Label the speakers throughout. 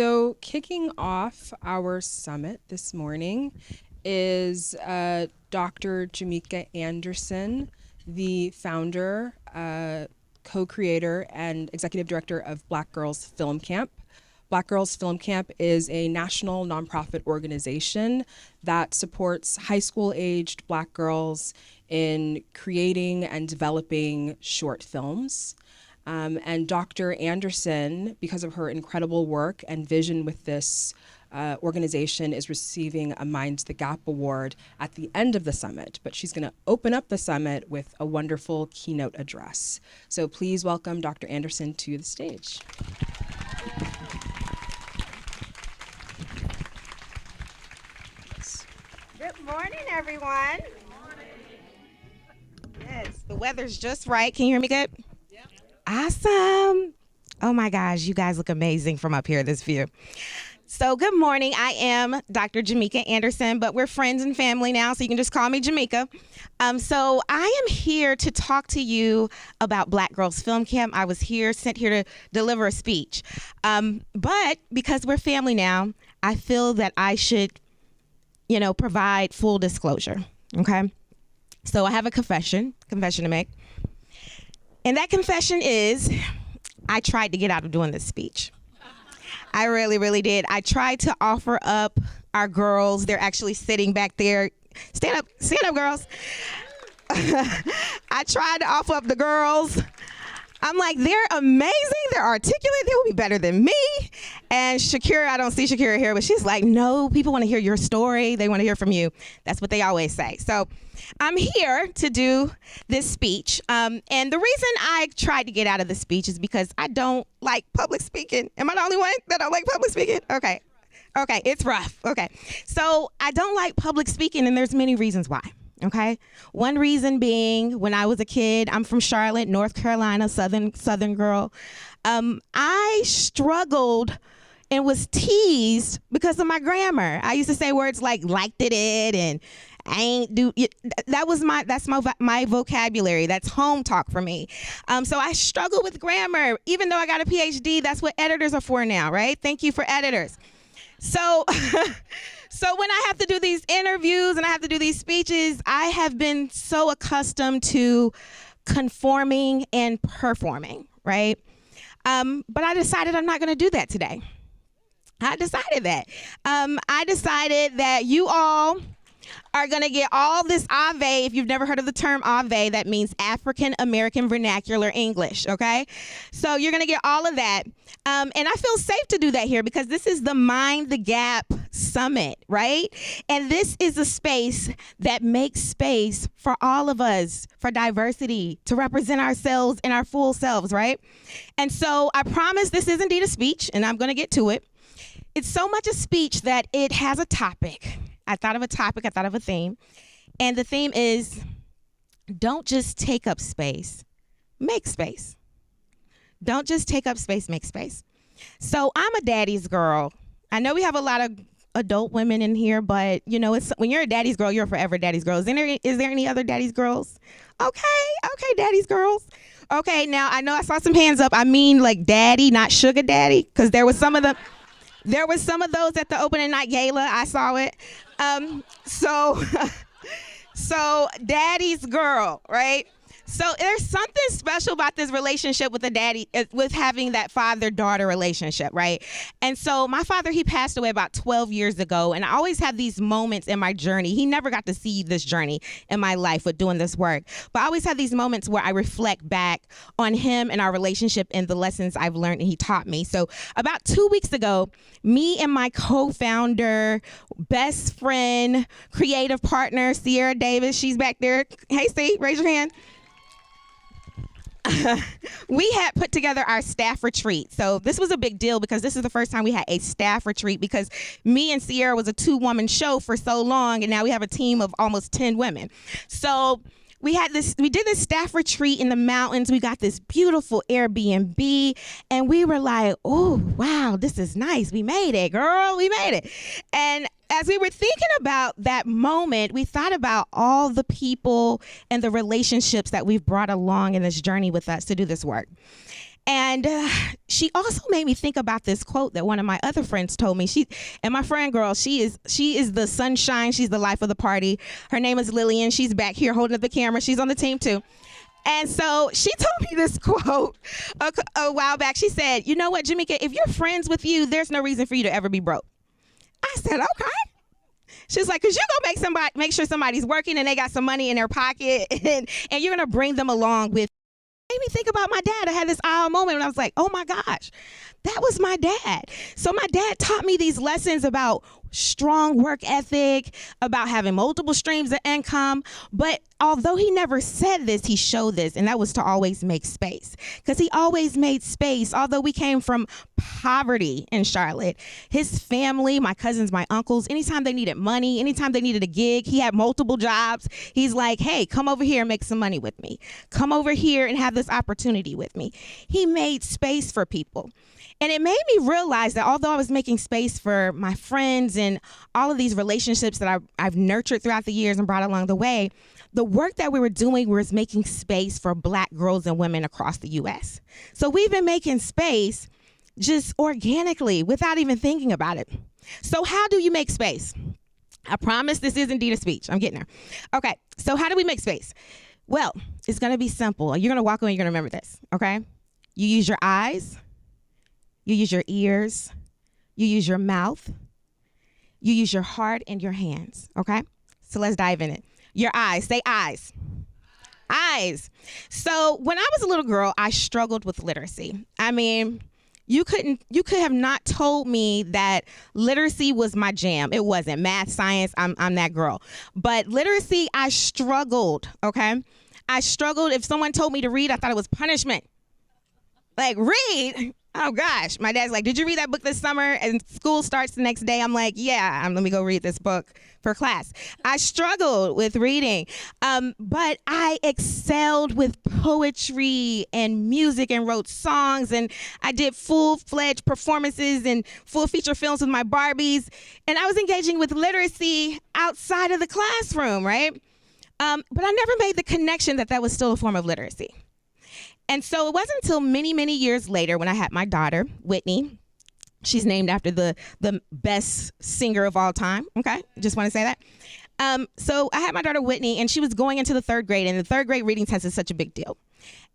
Speaker 1: So kicking off our summit this morning is Dr. Jimmeka Anderson, the founder, co-creator, and executive director of Black Girls Film Camp. Black Girls Film Camp is a national nonprofit organization that supports high school-aged Black girls in creating and developing short films. And Dr. Anderson, because of her incredible work and vision with this organization, is receiving a Mind the Gap Award at the end of the summit, but she's gonna open up the summit with a wonderful keynote address. So please welcome Dr. Anderson to the stage.
Speaker 2: Good morning, everyone. Yes, the weather's just right. Can you hear me good? Yep. Awesome. Oh my gosh, you guys look amazing from up here, this view. So good morning. I am Dr. Jimmeka Anderson, but we're friends and family now, so you can just call me Jimmeka. So I am here to talk to you about Black Girls Film Camp. I was sent here to deliver a speech. But because we're family now, I feel that I should provide full disclosure, okay? So I have a confession to make. And that confession is, I tried to get out of doing this speech. I really, really did. I tried to offer up our girls. They're actually sitting back there. Stand up, girls. I tried to offer up the girls. I'm like, they're amazing, they're articulate, they will be better than me. And Shakira, I don't see Shakira here, but she's like, no, people want to hear your story, they want to hear from you. That's what they always say. So I'm here to do this speech. And the reason I tried to get out of the speech is because I don't like public speaking. Am I the only one that don't like public speaking? Okay, it's rough, okay. So I don't like public speaking, and there's many reasons why. Okay. One reason being, when I was a kid, I'm from Charlotte, North Carolina, Southern girl. I struggled and was teased because of my grammar. I used to say words like "liked it" and "I ain't do." That's my vocabulary. That's home talk for me. So I struggle with grammar, even though I got a PhD. That's what editors are for now, right? Thank you for editors. So. So when I have to do these interviews and I have to do these speeches, I have been so accustomed to conforming and performing, right? But I decided I'm not going to do that today. I decided that you all are going to get all this Ave. If you've never heard of the term Ave, that means African American Vernacular English, okay? So you're going to get all of that. And I feel safe to do that here because this is the Mind the Gap Summit, right? And this is a space that makes space for all of us, for diversity, to represent ourselves in our full selves, right? And so I promise this is indeed a speech, and I'm going to get to it. It's so much a speech that it has a topic. I thought of a theme. And the theme is, don't just take up space, make space. Don't just take up space, make space. So I'm a daddy's girl. I know we have a lot of adult women in here, but when you're a daddy's girl, you're a forever daddy's girl. Is there any other daddy's girls? Okay, daddy's girls. Okay, now I know I saw some hands up. I mean like daddy, not sugar daddy, because there was some of those at the opening night gala. I saw it. So daddy's girl, right? So there's something special about this relationship with the daddy, with having that father-daughter relationship, right? And so my father, he passed away about 12 years ago, and I always have these moments in my journey. He never got to see this journey in my life with doing this work, but I always have these moments where I reflect back on him and our relationship and the lessons I've learned and he taught me. So about 2 weeks ago, me and my co-founder, best friend, creative partner, Sierra Davis, she's back there. Hey, C, raise your hand. We had put together our staff retreat. So this was a big deal because this is the first time we had a staff retreat, because me and Sierra was a 2-woman show for so long, and now we have a team of almost 10 women. So we did this staff retreat in the mountains. We got this beautiful Airbnb, and we were like, oh, wow, this is nice. We made it, girl, we made it. And as we were thinking about that moment, we thought about all the people and the relationships that we've brought along in this journey with us to do this work. And she also made me think about this quote that one of my other friends told me. And my friend girl, she is the sunshine. She's the life of the party. Her name is Lillian. She's back here holding up the camera. She's on the team too. And so she told me this quote a while back. She said, you know what, Jimmeka, if you're friends with you, there's no reason for you to ever be broke. I said, okay. She's like, because you're going to make sure somebody's working and they got some money in their pocket, and you're going to bring them along with. Made me think about my dad. I had this aha moment when I was like, oh my gosh, that was my dad. So my dad taught me these lessons about strong work ethic, about having multiple streams of income. But although he never said this, he showed this, and that was to always make space. Because he always made space. Although we came from poverty in Charlotte, his family, my cousins, my uncles, anytime they needed money, anytime they needed a gig, he had multiple jobs. He's like, hey, come over here and make some money with me. Come over here and have this opportunity with me. He made space for people. And it made me realize that although I was making space for my friends and all of these relationships that I've nurtured throughout the years and brought along the way, the work that we were doing was making space for Black girls and women across the U.S. So we've been making space just organically without even thinking about it. So how do you make space? I promise this is indeed a speech. I'm getting there. Okay, so how do we make space? Well, it's going to be simple. You're going to walk away and you're going to remember this, okay? You use your eyes. You use your ears, you use your mouth, you use your heart and your hands, okay? So let's dive in it. Your eyes, say eyes. Eyes. So when I was a little girl, I struggled with literacy. I mean, you could have not told me that literacy was my jam. It wasn't. Math, science, I'm that girl. But literacy, I struggled, okay? I struggled. If someone told me to read, I thought it was punishment. Like, read? Oh gosh, my dad's like, did you read that book this summer? And school starts the next day. I'm like, yeah, let me go read this book for class. I struggled with reading, but I excelled with poetry and music and wrote songs, and I did full-fledged performances and full feature films with my Barbies, and I was engaging with literacy outside of the classroom, right? But I never made the connection that that was still a form of literacy. And so it wasn't until many, many years later when I had my daughter, Whitney. She's named after the best singer of all time, okay? Just want to say that. So I had my daughter, Whitney, and she was going into the third grade, and the third grade reading test is such a big deal.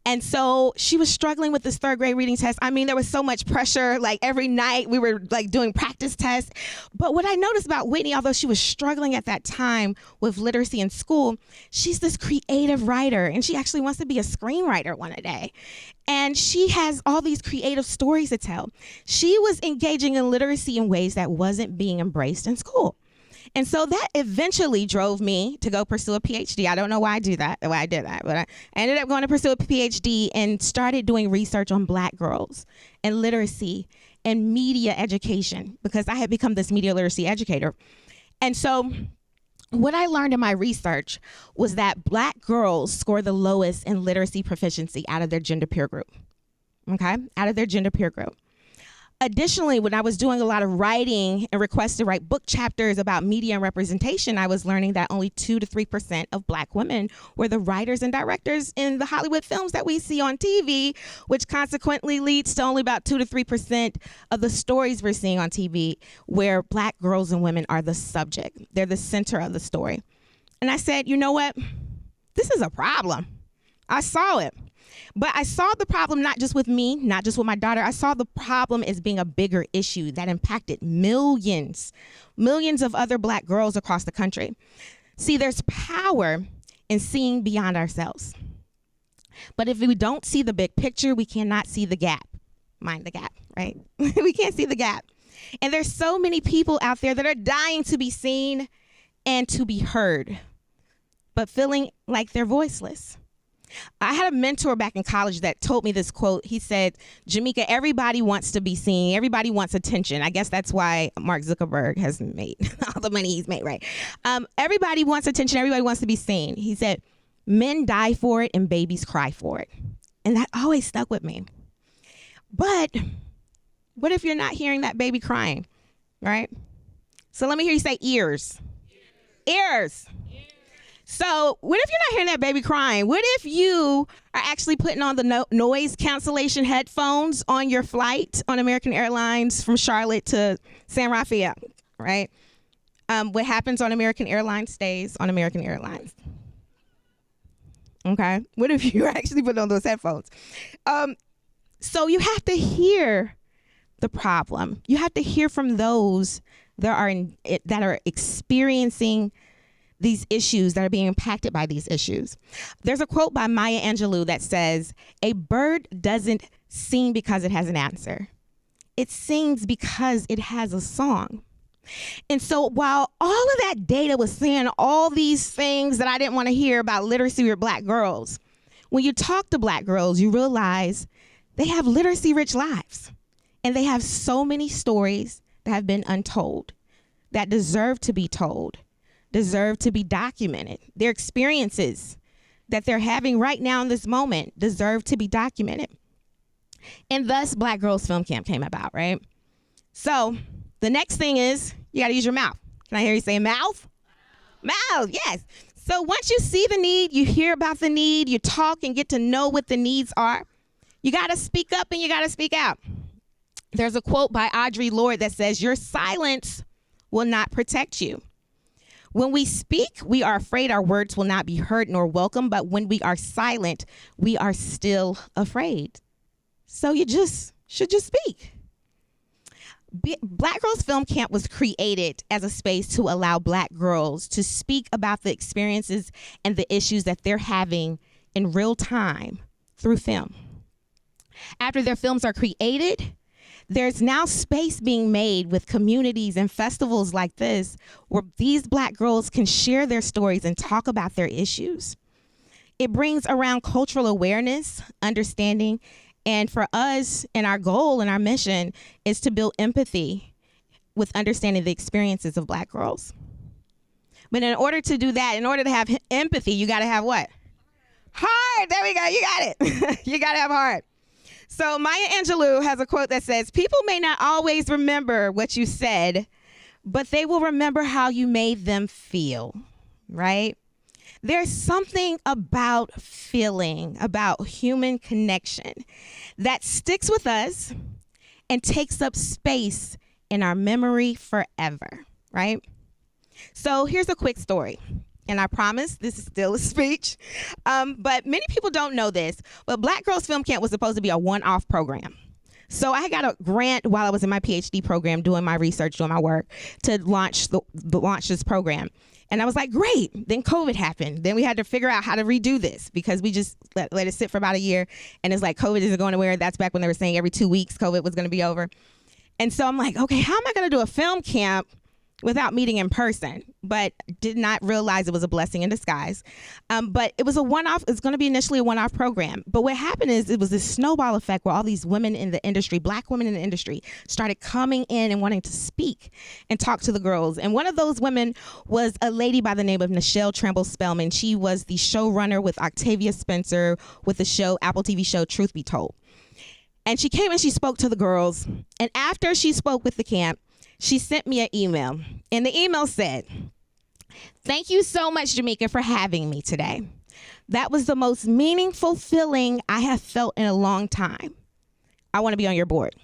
Speaker 2: And so she was struggling with this third grade reading test. I mean, there was so much pressure. Like every night we were like doing practice tests. But what I noticed about Whitney, although she was struggling at that time with literacy in school, she's this creative writer, and she actually wants to be a screenwriter one day. And she has all these creative stories to tell. She was engaging in literacy in ways that wasn't being embraced in school. And so that eventually drove me to go pursue a PhD. I don't know why I did that, but I ended up going to pursue a PhD and started doing research on Black girls and literacy and media education, because I had become this media literacy educator. And so what I learned in my research was that Black girls score the lowest in literacy proficiency out of their gender peer group, okay? Out of their gender peer group. Additionally, when I was doing a lot of writing and requests to write book chapters about media and representation, I was learning that only 2 to 3% of Black women were the writers and directors in the Hollywood films that we see on TV, which consequently leads to only about 2 to 3% of the stories we're seeing on TV where Black girls and women are the subject. They're the center of the story. And I said, you know what? This is a problem. I saw it. But I saw the problem not just with me, not just with my daughter. I saw the problem as being a bigger issue that impacted millions of other Black girls across the country. See, there's power in seeing beyond ourselves. But if we don't see the big picture, we cannot see the gap. Mind the gap, right? We can't see the gap. And there's so many people out there that are dying to be seen and to be heard, but feeling like they're voiceless. I had a mentor back in college that told me this quote. He said, Jimmeka, everybody wants to be seen. Everybody wants attention. I guess that's why Mark Zuckerberg has made all the money he's made, right? Everybody wants attention. Everybody wants to be seen. He said, men die for it and babies cry for it. And that always stuck with me. But what if you're not hearing that baby crying, right? So let me hear you say ears. Ears. So what if you're not hearing that baby crying? What if you are actually putting on the noise cancellation headphones on your flight on American Airlines from Charlotte to San Rafael, right? What happens on American Airlines stays on American Airlines. Okay? What if you actually put on those headphones? So you have to hear the problem. You have to hear from those that are experiencing these issues, that are being impacted by these issues. There's a quote by Maya Angelou that says, "A bird doesn't sing because it has an answer. It sings because it has a song." And so while all of that data was saying all these things that I didn't want to hear about literacy with Black girls, when you talk to Black girls, you realize they have literacy-rich lives. And they have so many stories that have been untold, that deserve to be told, deserve to be documented. Their experiences that they're having right now in this moment deserve to be documented. And thus, Black Girls Film Camp came about, right? So the next thing is you got to use your mouth. Can I hear you say mouth? Mouth, yes. So once you see the need, you hear about the need, you talk and get to know what the needs are, you got to speak up and you got to speak out. There's a quote by Audre Lorde that says, "Your silence will not protect you. When we speak, we are afraid our words will not be heard nor welcome, but when we are silent, we are still afraid." So you should just speak. Black Girls Film Camp was created as a space to allow Black girls to speak about the experiences and the issues that they're having in real time through film. After their films are created, there's now space being made with communities and festivals like this where these Black girls can share their stories and talk about their issues. It brings around cultural awareness, understanding, and for us, and our goal and our mission is to build empathy with understanding the experiences of Black girls. But in order to do that, in order to have empathy, you got to have what? Heart. There we go. You got it. You got to have heart. So Maya Angelou has a quote that says, "People may not always remember what you said, but they will remember how you made them feel," right? There's something about feeling, about human connection that sticks with us and takes up space in our memory forever, right? So here's a quick story. And I promise this is still a speech, but many people don't know this, but Black Girls Film Camp was supposed to be a one-off program. So I got a grant while I was in my PhD program doing my research, doing my work to launch this program. And I was like, great. Then COVID happened. Then we had to figure out how to redo this because we just let it sit for about a year. And it's like COVID isn't going anywhere. That's back when they were saying every 2 weeks COVID was going to be over. And so I'm like, okay, how am I going to do a film camp without meeting in person? But did not realize it was a blessing in disguise. But it was a one-off. It's going to be initially a one-off program. But what happened is it was this snowball effect where all these women in the industry, Black women in the industry, started coming in and wanting to speak and talk to the girls. And one of those women was a lady by the name of Nichelle Tramble-Spellman. She was the showrunner with Octavia Spencer with the Apple TV show Truth Be Told. And she came and she spoke to the girls. And after she spoke with the camp, she sent me an email. And the email said, "Thank you so much, Jimmeka, for having me today. That was the most meaningful feeling I have felt in a long time. I want to be on your board."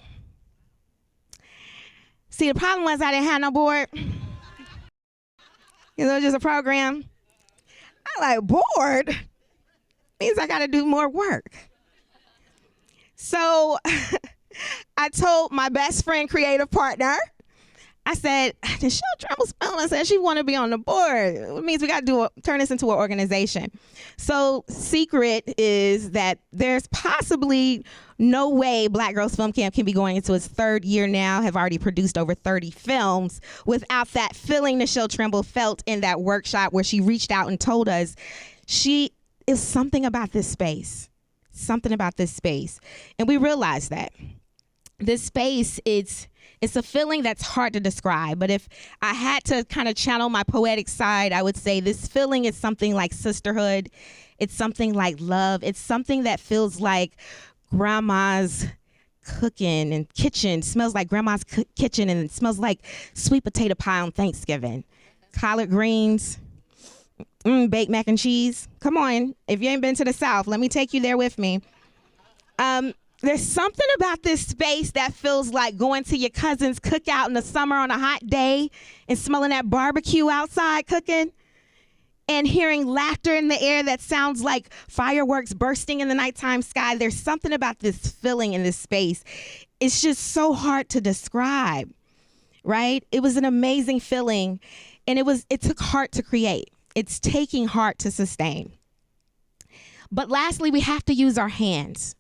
Speaker 2: See, the problem was I didn't have no board. It was just a program. I like, board? Means I got to do more work. So I told my best friend, creative partner, I said, Nichelle Tramble-Spellman said she want to be on the board. It means we got to turn this into an organization. So secret is that there's possibly no way Black Girls Film Camp can be going into its third year now, have already produced over 30 films, without that feeling Nichelle Tramble felt in that workshop where she reached out and told us she is something about this space, something about this space. And we realized that this space, it's a feeling that's hard to describe, but if I had to kind of channel my poetic side, I would say this feeling is something like sisterhood. It's something like love. It's something that feels like grandma's cooking and kitchen, smells like grandma's kitchen, and it smells like sweet potato pie on Thanksgiving. Collard greens, Baked mac and cheese. Come on. If you ain't been to the South, let me take you there with me. There's something about this space that feels like going to your cousin's cookout in the summer on a hot day and smelling that barbecue outside cooking and hearing laughter in the air that sounds like fireworks bursting in the nighttime sky. There's something about this feeling in this space. It's just so hard to describe, right? It was an amazing feeling, and it took heart to create. It's taking heart to sustain. But lastly, we have to use our hands.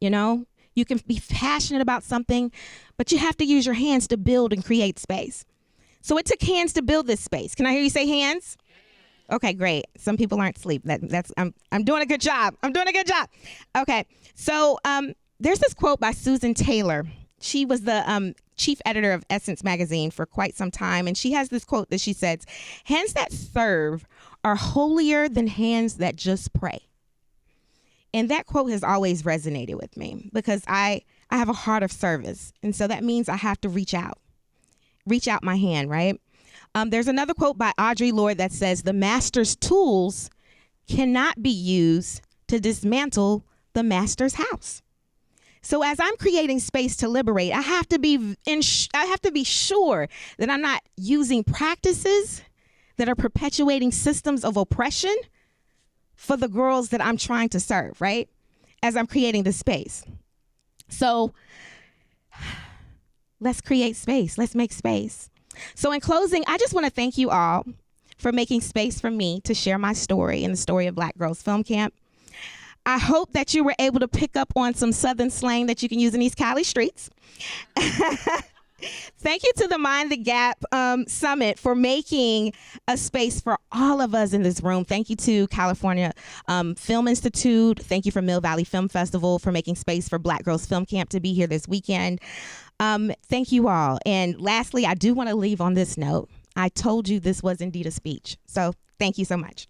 Speaker 2: You know, you can be passionate about something, but you have to use your hands to build and create space. So it took hands to build this space. Can I hear you say hands? Okay, great. Some people aren't asleep. I'm doing a good job. I'm doing a good job. Okay, so there's this quote by Susan Taylor. She was the chief editor of Essence magazine for quite some time, and she has this quote that she says, "Hands that serve are holier than hands that just pray." And that quote has always resonated with me because I have a heart of service. And so that means I have to reach out my hand, right? There's another quote by Audre Lorde that says, "The master's tools cannot be used to dismantle the master's house." So as I'm creating space to liberate, I have to be sure that I'm not using practices that are perpetuating systems of oppression for the girls that I'm trying to serve, right? As I'm creating the space. So let's create space. Let's make space. So in closing, I just want to thank you all for making space for me to share my story and the story of Black Girls Film Camp. I hope that you were able to pick up on some Southern slang that you can use in these Cali streets. Thank you to the Mind the Gap Summit for making a space for all of us in this room. Thank you to California Film Institute. Thank you for Mill Valley Film Festival for making space for Black Girls Film Camp to be here this weekend. Thank you all. And lastly, I do want to leave on this note. I told you this was indeed a speech. So thank you so much.